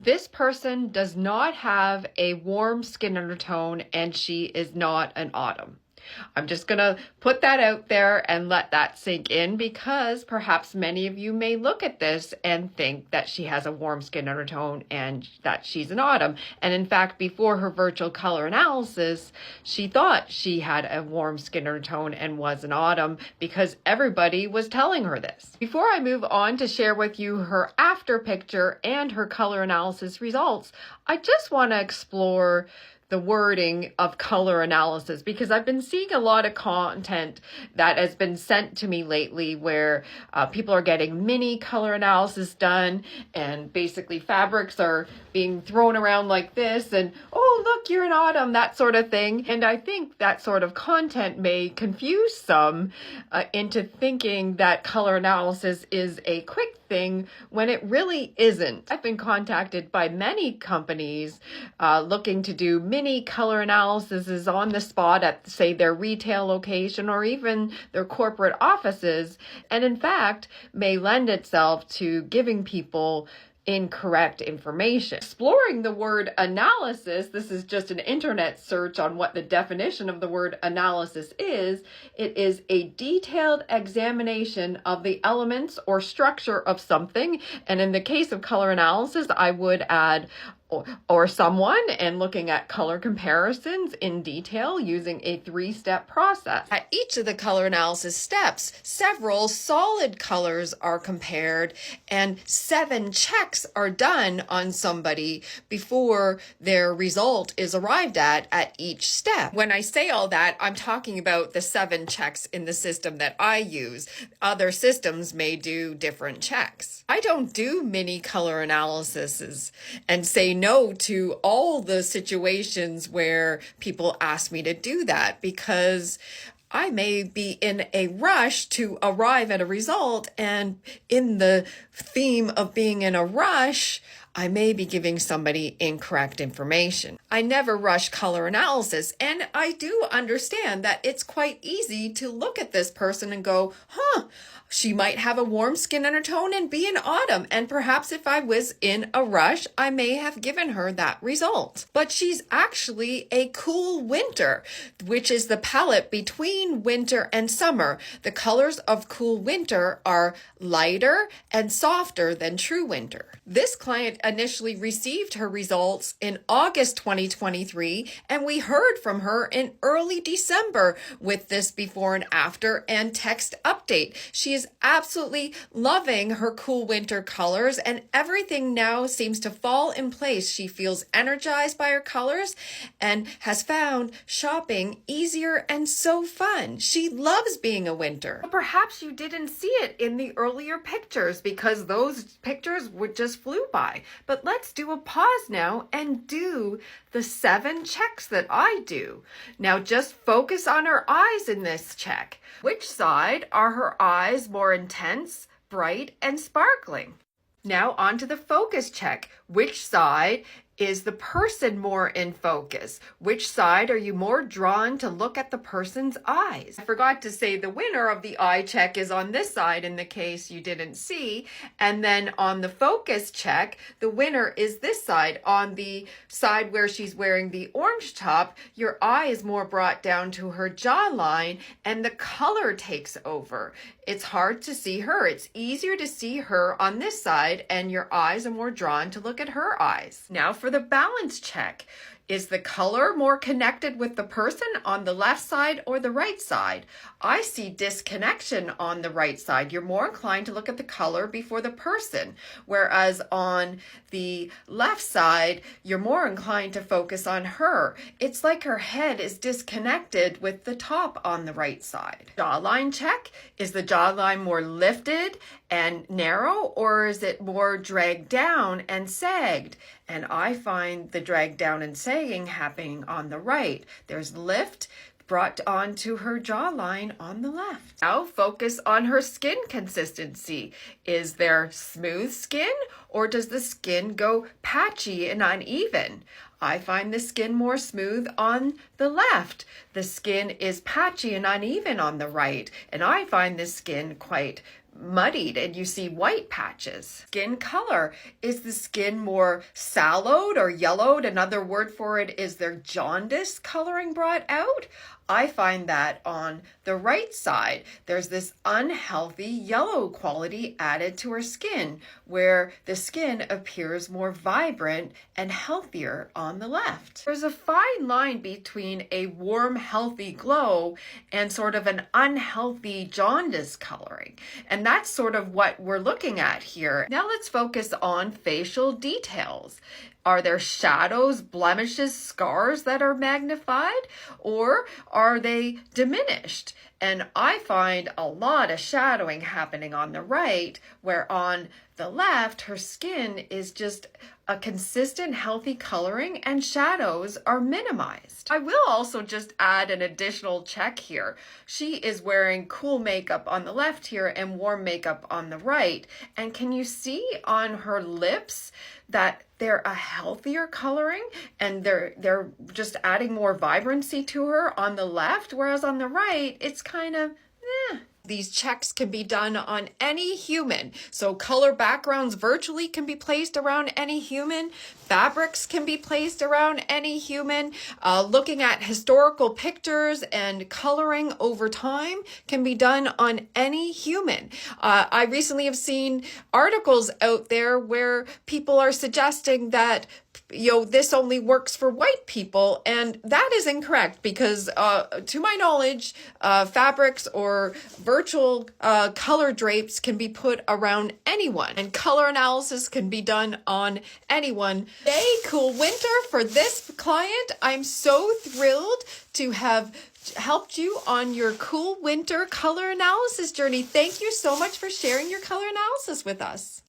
This person does not have a warm skin undertone and she is not an autumn. I'm just going to put that out there and let that sink in because perhaps many of you may look at this and think that she has a warm skin undertone and that she's an autumn. And in fact, before her virtual color analysis, she thought she had a warm skin undertone and was an autumn because everybody was telling her this. Before I move on to share with you her after picture and her color analysis results, I just want to explore the wording of color analysis because I've been seeing a lot of content that has been sent to me lately where people are getting mini color analysis done and basically fabrics are being thrown around like this and, oh, look, you're an autumn, that sort of thing. And I think that sort of content may confuse some into thinking that color analysis is a quick thing when it really isn't. I've been contacted by many companies looking to do mini color analyses on the spot at, say, their retail location or even their corporate offices, and in fact may lend itself to giving people incorrect information. Exploring the word analysis, this is just an internet search on what the definition of the word analysis is. It is a detailed examination of the elements or structure of something. And in the case of color analysis, I would add or someone and looking at color comparisons in detail using a 3-step process. At each of the color analysis steps, several solid colors are compared and 7 checks are done on somebody before their result is arrived at each step. When I say all that, I'm talking about the 7 checks in the system that I use. Other systems may do different checks. I don't do mini color analyses and say no to all the situations where people ask me to do that because I may be in a rush to arrive at a result, and in the theme of being in a rush, I may be giving somebody incorrect information. I never rush color analysis, and I do understand that it's quite easy to look at this person and go, she might have a warm skin undertone and be an autumn, and perhaps if I was in a rush, I may have given her that result. But she's actually a cool winter, which is the palette between winter and summer. The colors of cool winter are lighter and softer than true winter. This client initially received her results in August 2023, and we heard from her in early December with this before and after and text update. She is absolutely loving her cool winter colors, and everything now seems to fall in place. She feels energized by her colors and has found shopping easier and so fun. She loves being a winter. Perhaps you didn't see it in the earlier pictures because those pictures would just flew by. But let's do a pause now and do the 7 checks that I do. Now just focus on her eyes in this check. Which side are her eyes more intense, bright, and sparkling? Now on to the focus check. Which side is the person more in focus? Which side are you more drawn to look at the person's eyes? I forgot to say the winner of the eye check is on this side in the case you didn't see. And then on the focus check, the winner is this side. On the side where she's wearing the orange top, your eye is more brought down to her jawline and the color takes over. It's hard to see her. It's easier to see her on this side and your eyes are more drawn to look at her eyes. Now for the balance check. Is the color more connected with the person on the left side or the right side? I see disconnection on the right side. You're more inclined to look at the color before the person, whereas on the left side, you're more inclined to focus on her. It's like her head is disconnected with the top on the right side. Jawline check. Is the jawline more lifted and narrow, or is it more dragged down and sagged? And I find the drag down and sagging happening on the right. There's lift brought onto her jawline on the left. Now focus on her skin consistency. Is there smooth skin or does the skin go patchy and uneven? I find the skin more smooth on the left. The skin is patchy and uneven on the right, and I find the skin quite muddied and you see white patches. Skin color. Is the skin more sallowed or yellowed? Another word for it is their jaundice coloring brought out. I find that on the right side, there's this unhealthy yellow quality added to her skin, where the skin appears more vibrant and healthier on the left. There's a fine line between a warm, healthy glow and sort of an unhealthy jaundice coloring. And that's sort of what we're looking at here. Now let's focus on facial details. Are there shadows, blemishes, scars that are magnified, or are they diminished? And I find a lot of shadowing happening on the right, where on the left, her skin is just a consistent, healthy coloring and shadows are minimized. I will also just add an additional check here. She is wearing cool makeup on the left here and warm makeup on the right. And can you see on her lips that they're a healthier coloring and they're just adding more vibrancy to her on the left, whereas on the right, it's kind of, These checks can be done on any human. So color backgrounds virtually can be placed around any human. Fabrics can be placed around any human. Looking at historical pictures and coloring over time can be done on any human. I recently have seen articles out there where people are suggesting that this only works for white people, and that is incorrect because to my knowledge, fabrics or virtual color drapes can be put around anyone, and color analysis can be done on anyone. Yay, cool winter for this client. I'm so thrilled to have helped you on your cool winter color analysis journey. Thank you so much for sharing your color analysis with us.